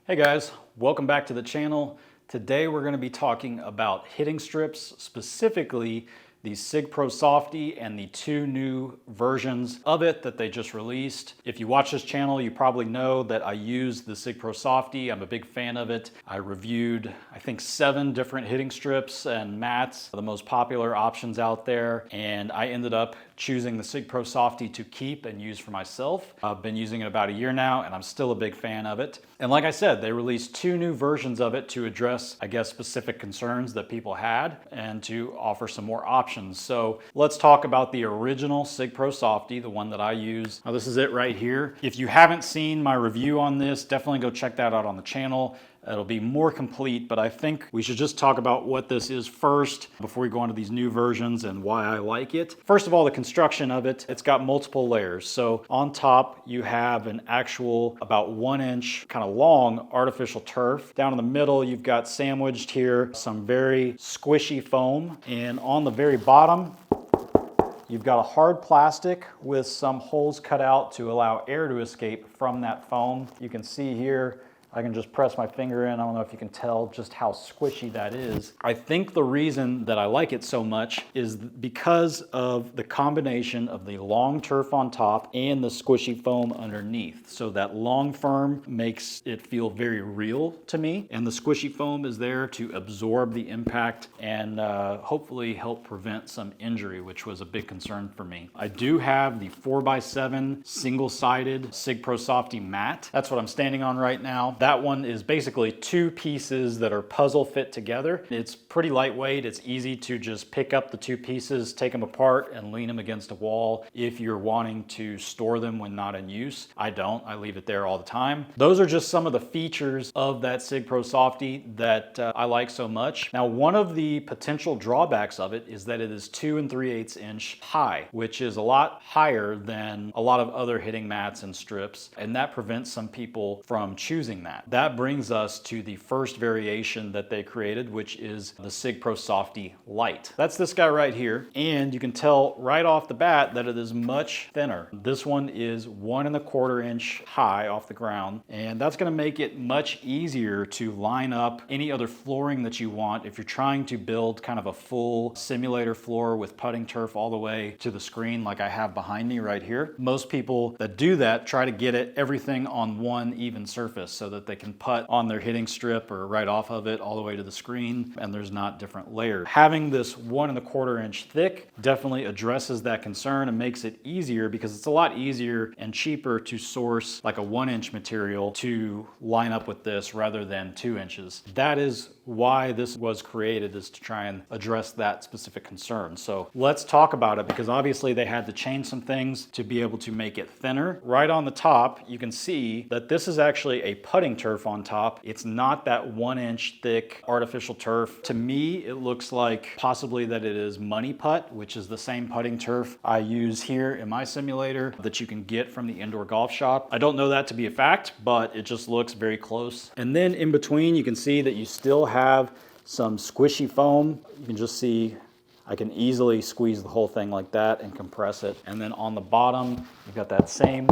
Hey guys, welcome back to the channel. Today we're going to be talking about hitting strips, specifically the SIGPro SOFTY and the two new versions of it that they just released. If you watch this channel, you probably know that I use the SIGPro SOFTY. I'm a big fan of it. I reviewed, I think, 7 different hitting strips and mats, the most popular options out there, and I ended up choosing the SIGPro SOFTY to keep and use for myself. I've been using it about a year now, and I'm still a big fan of it. And like I said, they released 2 new versions of it to address, I guess, specific concerns that people had and to offer some more options. So let's talk about the original SIGPro SOFTY, the one that I use. Now this is it right here. If you haven't seen my review on this, definitely go check that out on the channel. It'll be more complete, but I think we should just talk about what this is first before we go on to these new versions and why I like it. First of all, the construction of it, it's got multiple layers. So on top, you have an actual about 1 inch kind of long artificial turf. Down in the middle, you've got sandwiched here some very squishy foam. And on the very bottom, you've got a hard plastic with some holes cut out to allow air to escape from that foam. You can see here, I can just press my finger in. I don't know if you can tell just how squishy that is. I think the reason that I like it so much is because of the combination of the long turf on top and the squishy foam underneath. So that long firm makes it feel very real to me. And the squishy foam is there to absorb the impact and hopefully help prevent some injury, which was a big concern for me. I do have the 4x7 single-sided SIGPro SOFTY mat. That's what I'm standing on right now. That one is basically 2 pieces that are puzzle fit together. It's pretty lightweight. It's easy to just pick up the 2 pieces, take them apart, and lean them against a wall if you're wanting to store them when not in use. I don't. I leave it there all the time. Those are just some of the features of that SIGPro SOFTY that I like so much. Now, one of the potential drawbacks of it is that it is 2 3/8 inch high, which is a lot higher than a lot of other hitting mats and strips, and that prevents some people from choosing that. That brings us to the first variation that they created, which is the SIGPro SOFTY LITE. That's this guy right here, and you can tell right off the bat that it is much thinner. This one is 1 1/4 inch high off the ground, and that's going to make it much easier to line up any other flooring that you want if you're trying to build kind of a full simulator floor with putting turf all the way to the screen like I have behind me right here. Most people that do that try to get everything on one even surface so that they can putt on their hitting strip or right off of it all the way to the screen, and there's not different layers. Having this 1 1/4 inch thick definitely addresses that concern and makes it easier, because it's a lot easier and cheaper to source like a 1 inch material to line up with this rather than 2 inches. That is why this was created, is to try and address that specific concern. So let's talk about it, because obviously they had to change some things to be able to make it thinner. Right on the top, you can see that this is actually a putting turf on top. It's not that 1 inch thick artificial turf. To me, it looks like possibly that it is money putt, which is the same putting turf I use here in my simulator that you can get from the indoor golf shop. I don't know that to be a fact, but it just looks very close. And then in between, you can see that you still have some squishy foam. You can just see I can easily squeeze the whole thing like that and compress it. And then on the bottom, you've got that same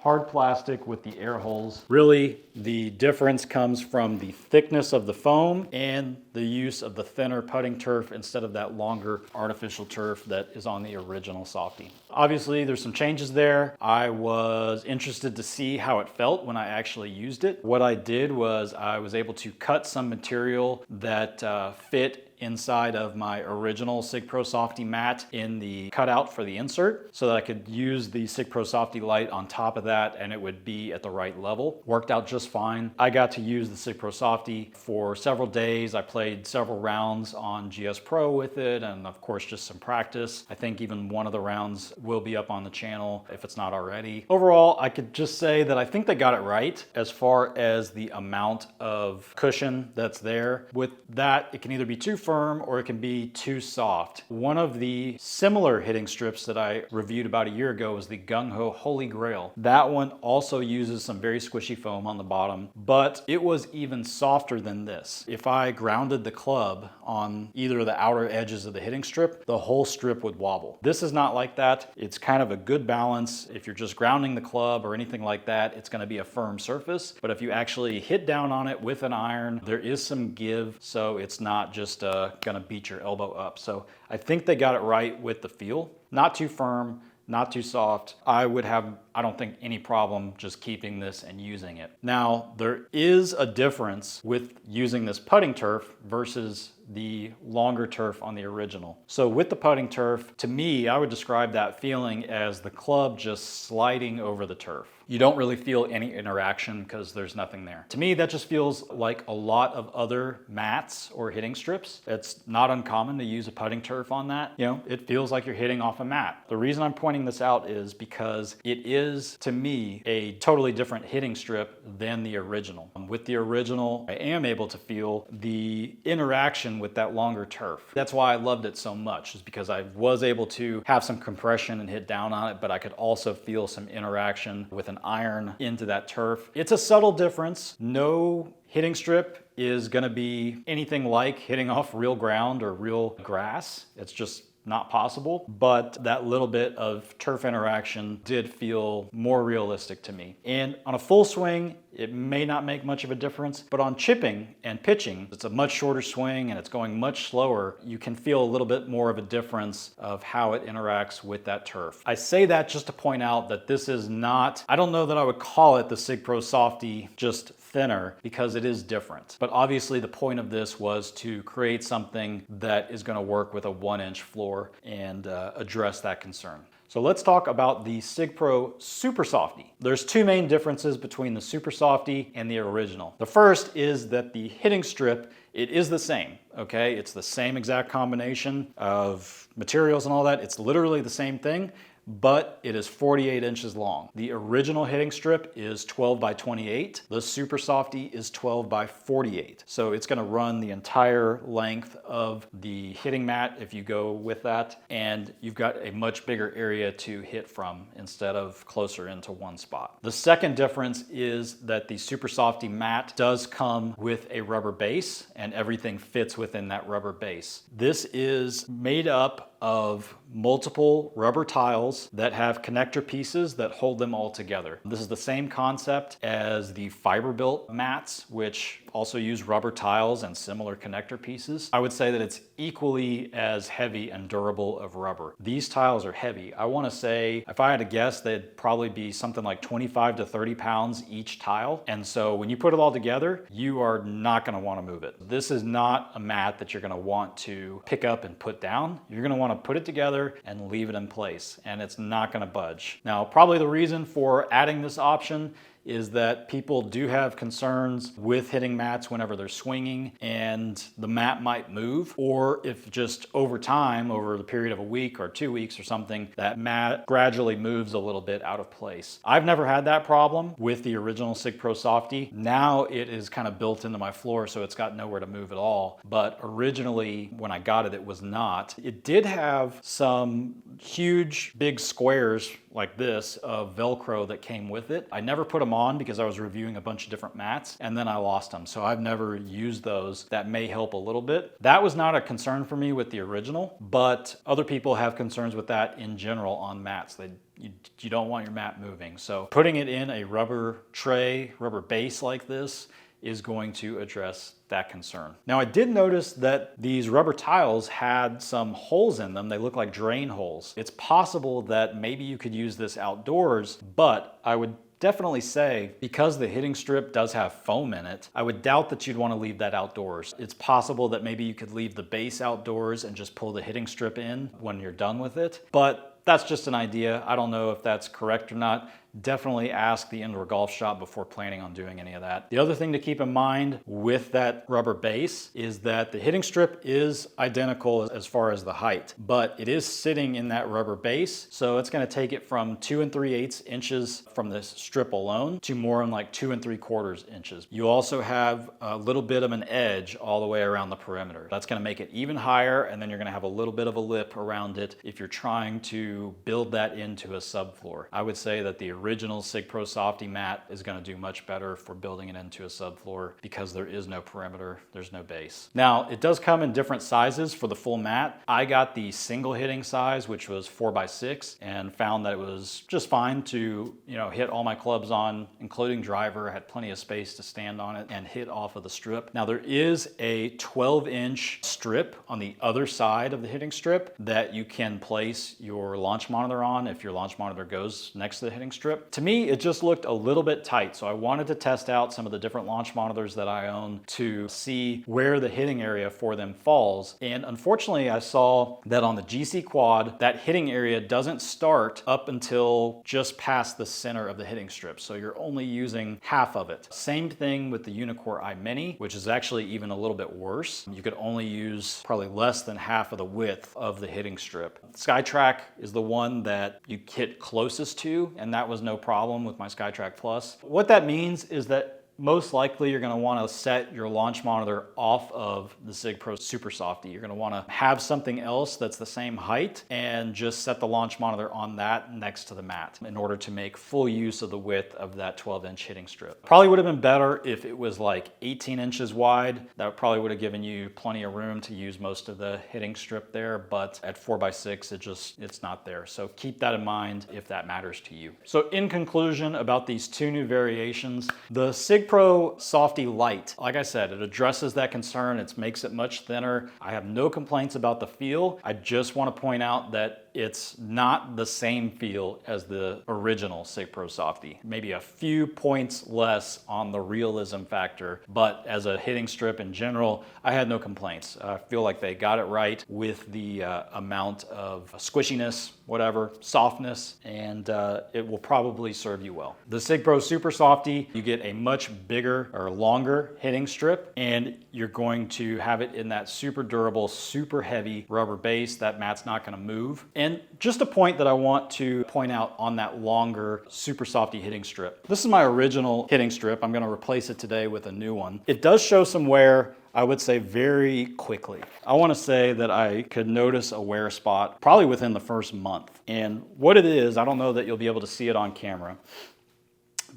hard plastic with the air holes. Really, the difference comes from the thickness of the foam and the use of the thinner putting turf instead of that longer artificial turf that is on the original SOFTY. Obviously, there's some changes there. I was interested to see how it felt when I actually used it. What I did was I was able to cut some material that fit inside of my original SIGPro SOFTY mat in the cutout for the insert, so that I could use the SIGPro SOFTY LITE on top of that and it would be at the right level. Worked out just fine. I got to use the SIGPro SOFTY for several days. I played several rounds on GS Pro with it, and of course just some practice. I think even one of the rounds will be up on the channel if it's not already. Overall, I could just say that I think they got it right as far as the amount of cushion that's there. With that, it can either be too firm firm or it can be too soft. One of the similar hitting strips that I reviewed about a year ago was the Gung Ho Holy Grail. That one also uses some very squishy foam on the bottom, but it was even softer than this. If I grounded the club on either of the outer edges of the hitting strip, the whole strip would wobble. This is not like that. It's kind of a good balance. If you're just grounding the club or anything like that, it's going to be a firm surface. But if you actually hit down on it with an iron, there is some give, so it's not just going to beat your elbow up. So I think they got it right with the feel. Not too firm, not too soft. I don't think any problem just keeping this and using it. Now, there is a difference with using this putting turf versus the longer turf on the original. So with the putting turf, to me, I would describe that feeling as the club just sliding over the turf. You don't really feel any interaction because there's nothing there. To me, that just feels like a lot of other mats or hitting strips. It's not uncommon to use a putting turf on that. You know, it feels like you're hitting off a mat. The reason I'm pointing this out is because it is, to me, a totally different hitting strip than the original. With the original, I am able to feel the interaction with that longer turf. That's why I loved it so much, is because I was able to have some compression and hit down on it, but I could also feel some interaction with an iron into that turf. It's a subtle difference. No hitting strip is going to be anything like hitting off real ground or real grass. It's just not possible, but that little bit of turf interaction did feel more realistic to me. And on a full swing, it may not make much of a difference, but on chipping and pitching, it's a much shorter swing and it's going much slower. You can feel a little bit more of a difference of how it interacts with that turf. I say that just to point out that this is not, I don't know that I would call it the SIGPro SOFTY, just thinner, because it is different. But obviously the point of this was to create something that is going to work with a 1-inch floor and address that concern. So let's talk about the SIGPro Super Softy. There's two main differences between the Super Softy and the original. The first is that the hitting strip, it is the same, okay? It's the same exact combination of materials and all that. It's literally the same thing, but it is 48 inches long. The original hitting strip is 12 by 28. The Super Softy is 12 by 48. So it's gonna run the entire length of the hitting mat if you go with that, and you've got a much bigger area to hit from instead of closer into one spot. The second difference is that the Super Softy mat does come with a rubber base and everything fits within that rubber base. This is made up of multiple rubber tiles that have connector pieces that hold them all together. This is the same concept as the fiber-built mats, which also use rubber tiles and similar connector pieces. I would say that it's equally as heavy and durable of rubber. These tiles are heavy. I want to say, if I had to guess, they'd probably be something like 25 to 30 pounds each tile. And so when you put it all together, you are not going to want to move it. This is not a mat that you're going to want to pick up and put down. You're going to want to put it together and leave it in place, and it's not going to budge. Now, probably the reason for adding this option is that people do have concerns with hitting mats whenever they're swinging and the mat might move, or if just over time, over the period of a week or 2 weeks or something, that mat gradually moves a little bit out of place. I've never had that problem with the original SIGPro SOFTY. Now it is kind of built into my floor, so it's got nowhere to move at all. But originally, when I got it, it was not. It did have some huge, big squares like this of Velcro that came with it. I never put them on because I was reviewing a bunch of different mats, and then I lost them. So I've never used those. That may help a little bit. That was not a concern for me with the original, but other people have concerns with that in general on mats. You don't want your mat moving. So putting it in a rubber tray, rubber base like this is going to address that concern. Now, I did notice that these rubber tiles had some holes in them. They look like drain holes. It's possible that maybe you could use this outdoors, but I would definitely say, because the hitting strip does have foam in it, I would doubt that you'd want to leave that outdoors. It's possible that maybe you could leave the base outdoors and just pull the hitting strip in when you're done with it, but that's just an idea. I don't know if that's correct or not. definitely ask the indoor golf shop before planning on doing any of that. The other thing to keep in mind with that rubber base is that the hitting strip is identical as far as the height, but it is sitting in that rubber base. So it's going to take it from 2 3/8 inches from this strip alone to more in like 2 3/4 inches. You also have a little bit of an edge all the way around the perimeter. That's going to make it even higher, and then you're going to have a little bit of a lip around it if you're trying to build that into a subfloor. I would say that the original SIGPro SOFTY mat is going to do much better for building it into a subfloor because there is no perimeter, there's no base. Now, it does come in different sizes for the full mat. I got the single hitting size, which was 4x6, and found that it was just fine to, hit all my clubs on, including driver. I had plenty of space to stand on it and hit off of the strip. Now, there is a 12-inch strip on the other side of the hitting strip that you can place your launch monitor on if your launch monitor goes next to the hitting strip. To me, it just looked a little bit tight, so I wanted to test out some of the different launch monitors that I own to see where the hitting area for them falls. And unfortunately, I saw that on the GCQuad, that hitting area doesn't start up until just past the center of the hitting strip, so you're only using half of it. Same thing with the Uneekor Eye Mini, which is actually even a little bit worse. You could only use probably less than half of the width of the hitting strip. Skytrak is the one that you hit closest to, and that was no problem with my Skytrak Plus. What that means is that most likely you're going to want to set your launch monitor off of the SIGPro Super Softy. You're going to want to have something else that's the same height and just set the launch monitor on that next to the mat in order to make full use of the width of that 12-inch hitting strip. Probably would have been better if it was like 18 inches wide. That probably would have given you plenty of room to use most of the hitting strip there, but at 4x6 it's not there. So keep that in mind if that matters to you. So in conclusion about these two new variations, the SIGPro SOFTY LITE, like I said, it addresses that concern. It makes it much thinner. I have no complaints about the feel. I just want to point out that it's not the same feel as the original SIGPro SOFTY. Maybe a few points less on the realism factor, but as a hitting strip in general, I had no complaints. I feel like they got it right with the amount of squishiness, whatever, softness, and it will probably serve you well. The SIGPro Super SOFTY, you get a much bigger or longer hitting strip, and you're going to have it in that super durable, super heavy rubber base. That mat's not going to move. And just a point that I want to point out on that longer Super SOFTY hitting strip. This is my original hitting strip. I'm going to replace it today with a new one. It does show some wear, I would say, very quickly. I want to say that I could notice a wear spot probably within the first month. And what it is, I don't know that you'll be able to see it on camera,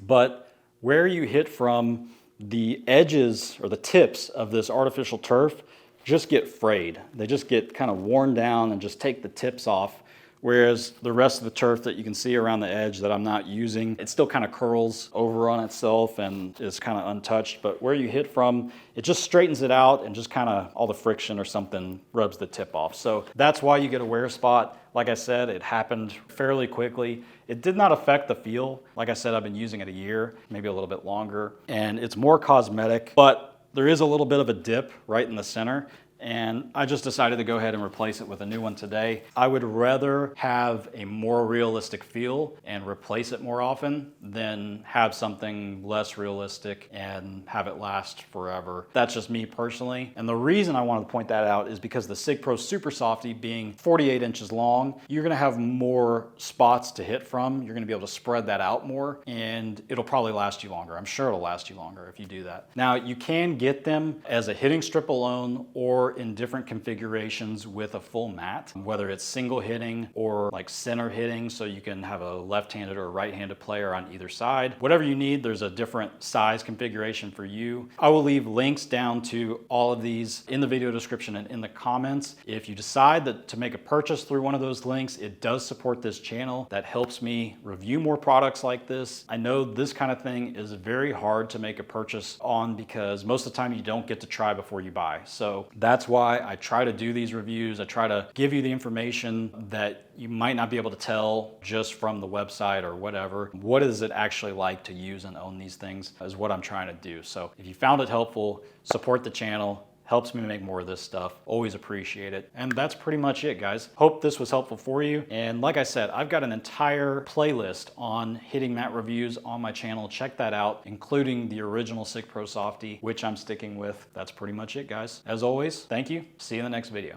but where you hit from, the edges or the tips of this artificial turf just get frayed. They just get kind of worn down and just take the tips off. Whereas the rest of the turf that you can see around the edge that I'm not using, it still kind of curls over on itself and is kind of untouched. But where you hit from, it just straightens it out and just kind of all the friction or something rubs the tip off. So that's why you get a wear spot. Like I said, it happened fairly quickly. It did not affect the feel. Like I said, I've been using it a year, maybe a little bit longer, and it's more cosmetic, but there is a little bit of a dip right in the center. And I just decided to go ahead and replace it with a new one today. I would rather have a more realistic feel and replace it more often than have something less realistic and have it last forever. That's just me personally. And the reason I wanted to point that out is because the SIGPro Super SOFTY being 48 inches long, you're gonna have more spots to hit from. You're gonna be able to spread that out more, and it'll probably last you longer. I'm sure it'll last you longer if you do that. Now, you can get them as a hitting strip alone or in different configurations with a full mat, whether it's single hitting or like center hitting, so you can have a left-handed or right-handed player on either side. Whatever you need, there's a different size configuration for you. I will leave links down to all of these in the video description and in the comments. If you decide that to make a purchase through one of those links, it does support this channel. That helps me review more products like this. I know this kind of thing is very hard to make a purchase on because most of the time you don't get to try before you buy. So that's why I try to do these reviews. I try to give you the information that you might not be able to tell just from the website or whatever. What is it actually like to use and own these things is what I'm trying to do. So if you found it helpful, support the channel, Helps me make more of this stuff. Always appreciate it. And that's pretty much it, guys. Hope this was helpful for you. And like I said, I've got an entire playlist on hitting mat reviews on my channel. Check that out, including the original SIGPro SOFTY, which I'm sticking with. That's pretty much it, guys. As always, thank you. See you in the next video.